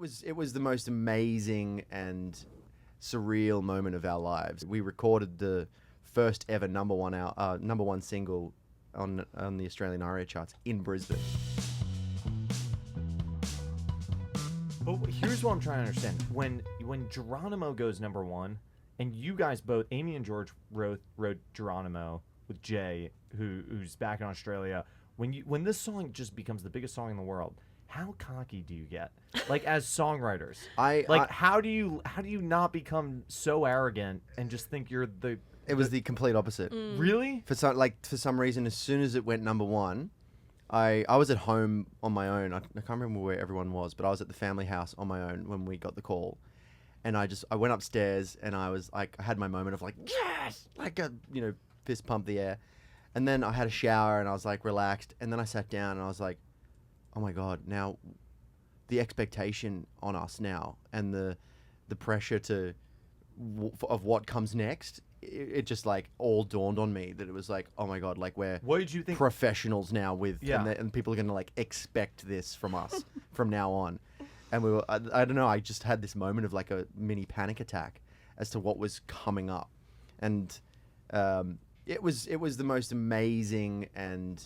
was the most amazing and surreal moment of our lives. We recorded the first ever number one single on the Australian ARIA charts in Brisbane. But here's what I'm trying to understand. When Geronimo goes number one, and you guys both, Amy and George, wrote Geronimo with Jay, who's back in Australia. When this song just becomes the biggest song in the world, how cocky do you get? Like, as songwriters, how do you not become so arrogant and just think you're the? It was the complete opposite. Really? For some reason, as soon as it went number one, I was at home on my own. I can't remember where everyone was, but I was at the family house on my own when we got the call. And I went upstairs and I was like, I had my moment of like, yes, like a, fist pump the air. And then I had a shower and I was like relaxed. And then I sat down and I was like, oh my God, now the expectation on us now and the pressure of what comes next, it just like all dawned on me that it was like, oh my God, like we're what did you think? Professionals now and people are going to like expect this from us from now on. And we were, I don't know, I just had this moment of like a mini panic attack as to what was coming up. And it was the most amazing and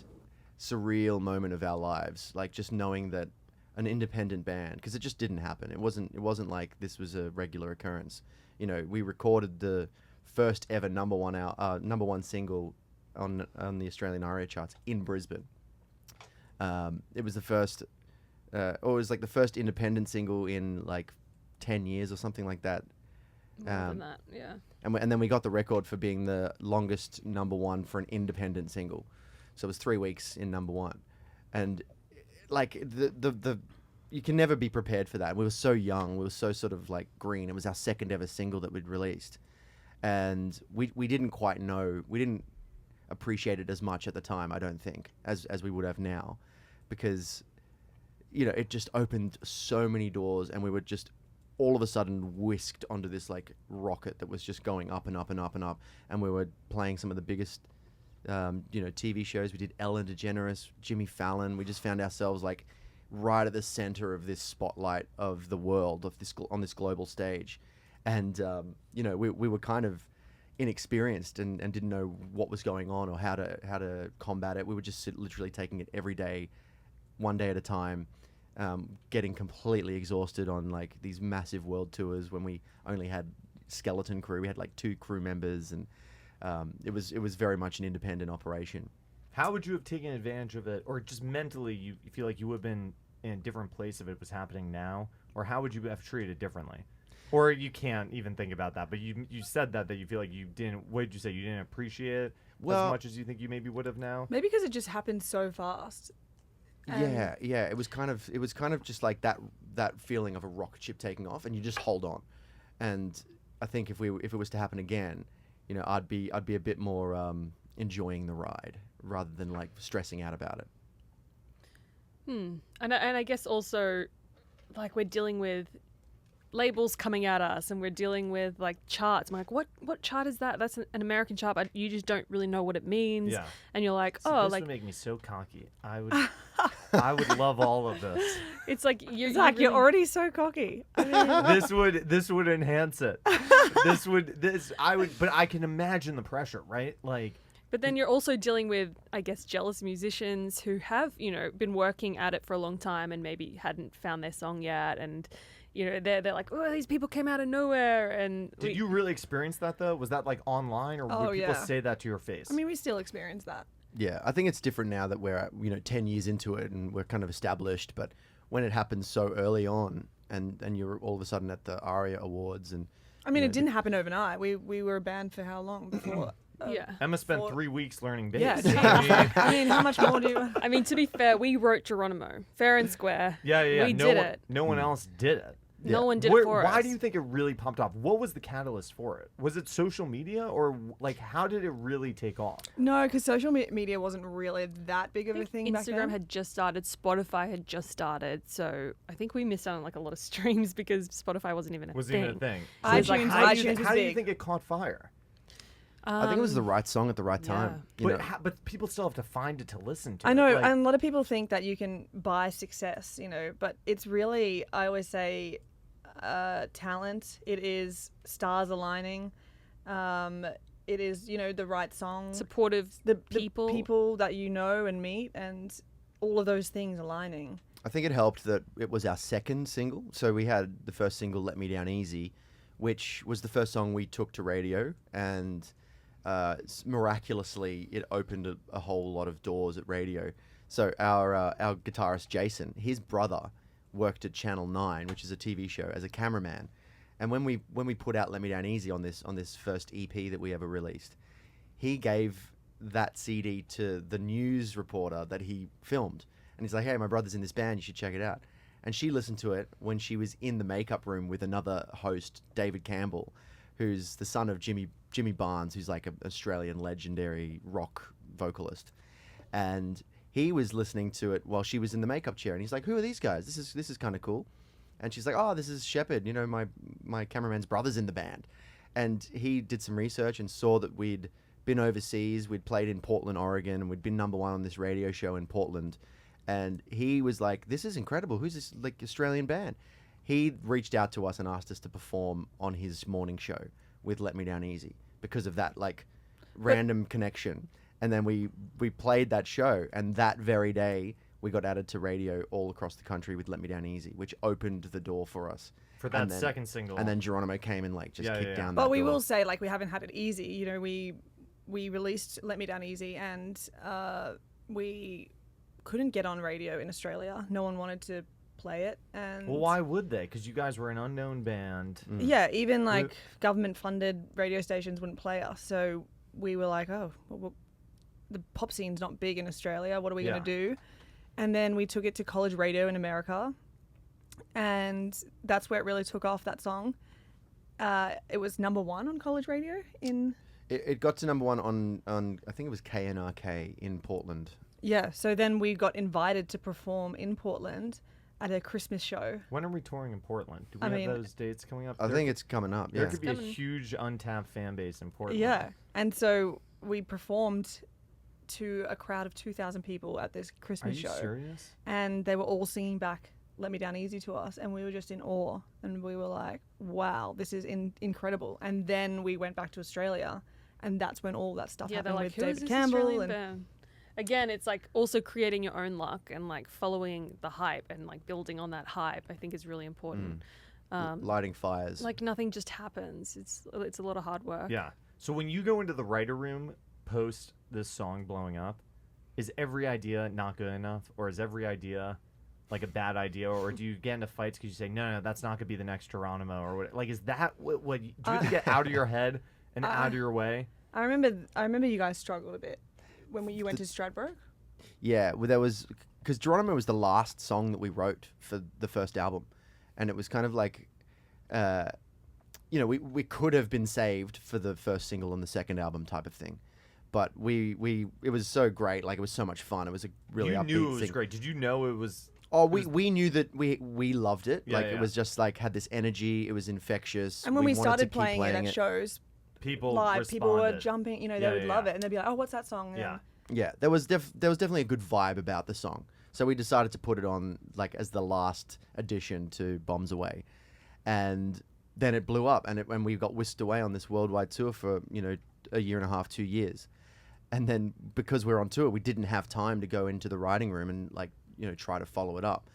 surreal moment of our lives. Like just knowing that an independent band, because it just didn't happen. It wasn't like this was a regular occurrence. We recorded the first ever number one single on the Australian ARIA charts in Brisbane. It was the first... or it was like the first independent single in like 10 years or something like that. More than that, yeah. And then we got the record for being the longest number one for an independent single. So it was 3 weeks in number one. And like the you can never be prepared for that. We were so young. We were so sort of like green. It was our second ever single that we'd released. And we didn't quite know. We didn't appreciate it as much at the time, I don't think, as we would have now. Because... it just opened so many doors and we were just all of a sudden whisked onto this like rocket that was just going up and up and up and up. And we were playing some of the biggest, TV shows. We did Ellen DeGeneres, Jimmy Fallon. We just found ourselves like right at the center of this spotlight of the world, on this global stage. And, we were kind of inexperienced and didn't know what was going on or how to combat it. We were just literally taking it every day, one day at a time. Getting completely exhausted on like these massive world tours when we only had skeleton crew. We had like 2 crew members, and it was very much an independent operation. How would you have taken advantage of it, or just mentally you feel like you would have been in a different place if it was happening now, or how would you have treated it differently? Or you can't even think about that, but you said that you feel like you didn't. What did you say? You didn't appreciate it as much as you think you maybe would have now. Maybe because it just happened so fast. Yeah. It was kind of just like that feeling of a rocket ship taking off, and you just hold on. And I think if it was to happen again, I'd be a bit more enjoying the ride rather than like stressing out about it. And I guess also, like, we're dealing with labels coming at us, and we're dealing with like charts. I'm like, what chart is that? That's an American chart, but you just don't really know what it means. Yeah. And you're like, this would make me so cocky. I would love all of this. It's like you're already so cocky. I mean, this would enhance it. But I can imagine the pressure, right? Like. But then you're also dealing with, I guess, jealous musicians who have, been working at it for a long time and maybe hadn't found their song yet, and they're like, oh, these people came out of nowhere. And did you really experience that though? Was that like online, or would people say that to your face? I mean, we still experience that. Yeah, I think it's different now that we're 10 years into it and we're kind of established. But when it happens so early on, and you're all of a sudden at the ARIA Awards, and I mean, it didn't happen overnight. We were a band for how long before? Emma spent 3 weeks learning bass. Yeah, I mean, how much more do you... I mean, to be fair, we wrote Geronimo, fair and square. Yeah. We did it. No one else did it. No one did it for us. Why do you think it really pumped off? What was the catalyst for it? Was it social media, or like how did it really take off? No, because social media wasn't really that big of a thing back then. Instagram had just started, Spotify had just started, so I think we missed out on like a lot of streams because Spotify wasn't even a thing. Even a thing. iTunes was big. How do you think it caught fire? I think it was the right song at the right time. You know? But people still have to find it to listen to. I know, Like, and a lot of people think that you can buy success, but it's really, I always say, talent. It is stars aligning. It is, the right song. Supportive the people. people that you know and meet, and all of those things aligning. I think it helped that it was our second single. So we had the first single, Let Me Down Easy, which was the first song we took to radio, and miraculously it opened a whole lot of doors at radio. So our guitarist Jason, his brother worked at Channel 9, which is a TV show, as a cameraman. And when we put out Let Me Down Easy on this first EP that we ever released, he gave that CD to the news reporter that he filmed. And he's like, hey, my brother's in this band, you should check it out. And she listened to it when she was in the makeup room with another host, David Campbell, who's the son of Jimmy Barnes, who's like an Australian legendary rock vocalist. And he was listening to it while she was in the makeup chair. And he's like, who are these guys? This is kind of cool. And she's like, oh, this is Sheppard. My cameraman's brother's in the band. And he did some research and saw that we'd been overseas. We'd played in Portland, Oregon, and we'd been number one on this radio show in Portland. And he was like, this is incredible. Who's this like Australian band? He reached out to us and asked us to perform on his morning show with Let Me Down Easy because of that like random connection. And then we played that show, and that very day we got added to radio all across the country with Let Me Down Easy, which opened the door for us. For that second single. And then Geronimo came and like just kicked down that But we door. will say, like, we haven't had it easy. We released Let Me Down Easy, and we couldn't get on radio in Australia. No one wanted to play it. And well, why would they? Because you guys were an unknown band. Yeah, even like government-funded radio stations wouldn't play us. So we were like, oh, well, the pop scene's not big in Australia. What are we going to do? And then we took it to college radio in America, and that's where it really took off, that song. It was number one on college radio in... It got to number one on I think it was KNRK in Portland. Yeah, so then we got invited to perform in Portland at a Christmas show. When are we touring in Portland? Do we have those dates coming up? I think it's coming up, There could be a huge untapped fan base in Portland. Yeah, and so we performed to a crowd of 2,000 people at this Christmas show. Are you serious? And they were all singing back Let Me Down Easy to us, and we were just in awe. And we were like, wow, this is incredible. And then we went back to Australia, and that's when all that stuff happened with David Campbell. And again, it's like also creating your own luck and like following the hype and like building on that hype, I think is really important. Lighting fires. Like nothing just happens. It's a lot of hard work. Yeah. So when you go into the writer room post this song blowing up, is every idea not good enough, or is every idea like a bad idea, or do you get into fights because you say no, that's not gonna be the next Geronimo, or what? Like, is that what do you have to get out of your head and out of your way? I remember you guys struggled a bit when you went to Stradbroke. Yeah, well, there was, because Geronimo was the last song that we wrote for the first album, and it was kind of like, we could have been saved for the first single on the second album type of thing, but it was so great, like it was so much fun. It was a really upbeat You knew it was thing. great. Did you know it was? Oh, we knew that we loved it. Yeah, like it was just like had this energy. It was infectious. And when we wanted started to keep playing it at shows, people people were responded. jumping. They would love it, and they'd be like, "Oh, what's that song?" Yeah. Yeah, there was definitely a good vibe about the song. So we decided to put it on like as the last addition to Bombs Away, and then it blew up, and we got whisked away on this worldwide tour for a year and a half, 2 years, and then because we're on tour, we didn't have time to go into the writing room and try to follow it up,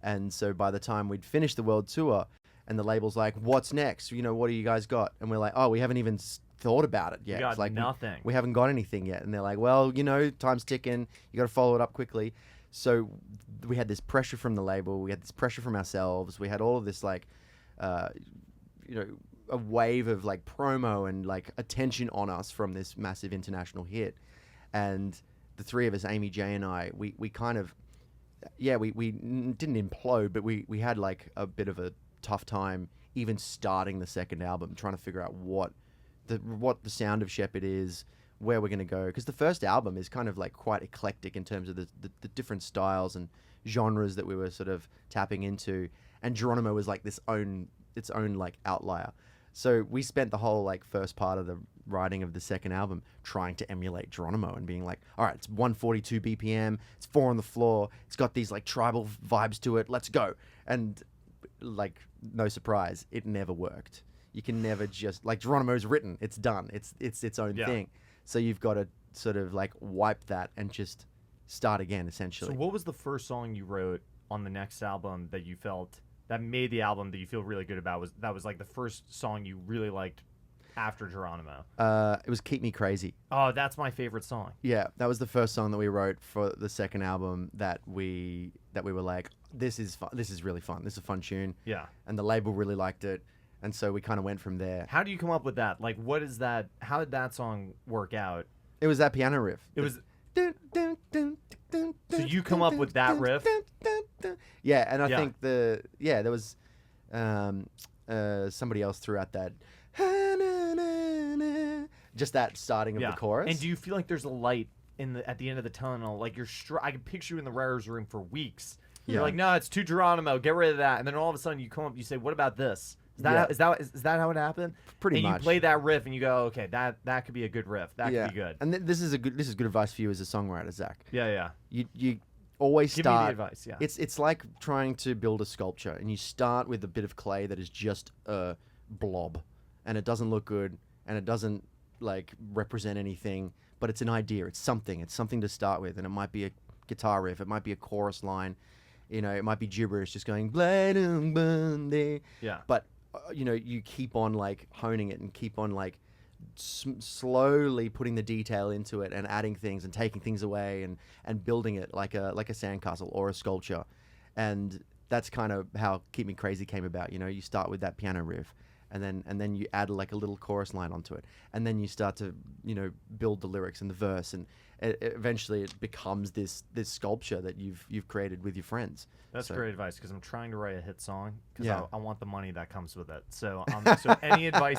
and so by the time we'd finished the world tour, and the label's like, "What's next? What do you guys got?" And we're like, "Oh, we haven't even thought about it yet. You got It's like nothing. We haven't got anything yet." And they're like, "Well, time's ticking. You got to follow it up quickly." So we had this pressure from the label. We had this pressure from ourselves. We had all of this a wave of like promo and like attention on us from this massive international hit. And the three of us, Amy, Jay, and I, we kind of, we didn't implode, but we had like a bit of a tough time even starting the second album, trying to figure out what the sound of Sheppard is, where we're going to go, because the first album is kind of like quite eclectic in terms of the different styles and genres that we were sort of tapping into, and Geronimo was like its own like outlier. So we spent the whole like first part of the writing of the second album trying to emulate Geronimo and being like, all right, it's 142 BPM, it's 4 on the floor, it's got these like tribal vibes to it, let's go. And like, no surprise, it never worked. You can never just, like, Geronimo's written, it's done, it's its own thing. So you've got to sort of like wipe that and just start again, essentially. So what was the first song you wrote on the next album that you felt that made the album that you feel really good about? Was like the first song you really liked after Geronimo? It was Keep Me Crazy. Oh, that's my favorite song. Yeah, that was the first song that we wrote for the second album that we were like, this is fun. This is really fun. This is a fun tune. Yeah. And the label really liked it. And so we kind of went from there. How do you come up with that? Like, what is that? How did that song work out? It was that piano riff. It was. So you come up with that riff? Yeah, and I think there was somebody else threw out that just that starting of the chorus. And do you feel like there's a light at the end of the tunnel? Like I can picture you in the writer's room for weeks. You're like, no, it's too Geronimo. Get rid of that. And then all of a sudden you come up, you say, what about this? Is that how it happened? Pretty much. And you play that riff and you go, okay, that could be a good riff. That could be good. And this is good advice for you as a songwriter, Zach. Yeah. You always Give start. me the advice. Yeah. It's like trying to build a sculpture, and you start with a bit of clay that is just a blob, and it doesn't look good, and it doesn't like represent anything, but it's an idea. It's something to start with, and it might be a guitar riff, it might be a chorus line, it might be gibberish, just going yeah. But you keep on like honing it and keep on like slowly putting the detail into it and adding things and taking things away and building it like a sandcastle or a sculpture. And that's kind of how Keep Me Crazy came about. You start with that piano riff, and then you add like a little chorus line onto it, and then you start to build the lyrics and the verse, and eventually it becomes this sculpture that you've created with your friends. That's great advice, because I'm trying to write a hit song, because Yeah. I want the money that comes with it. So so any advice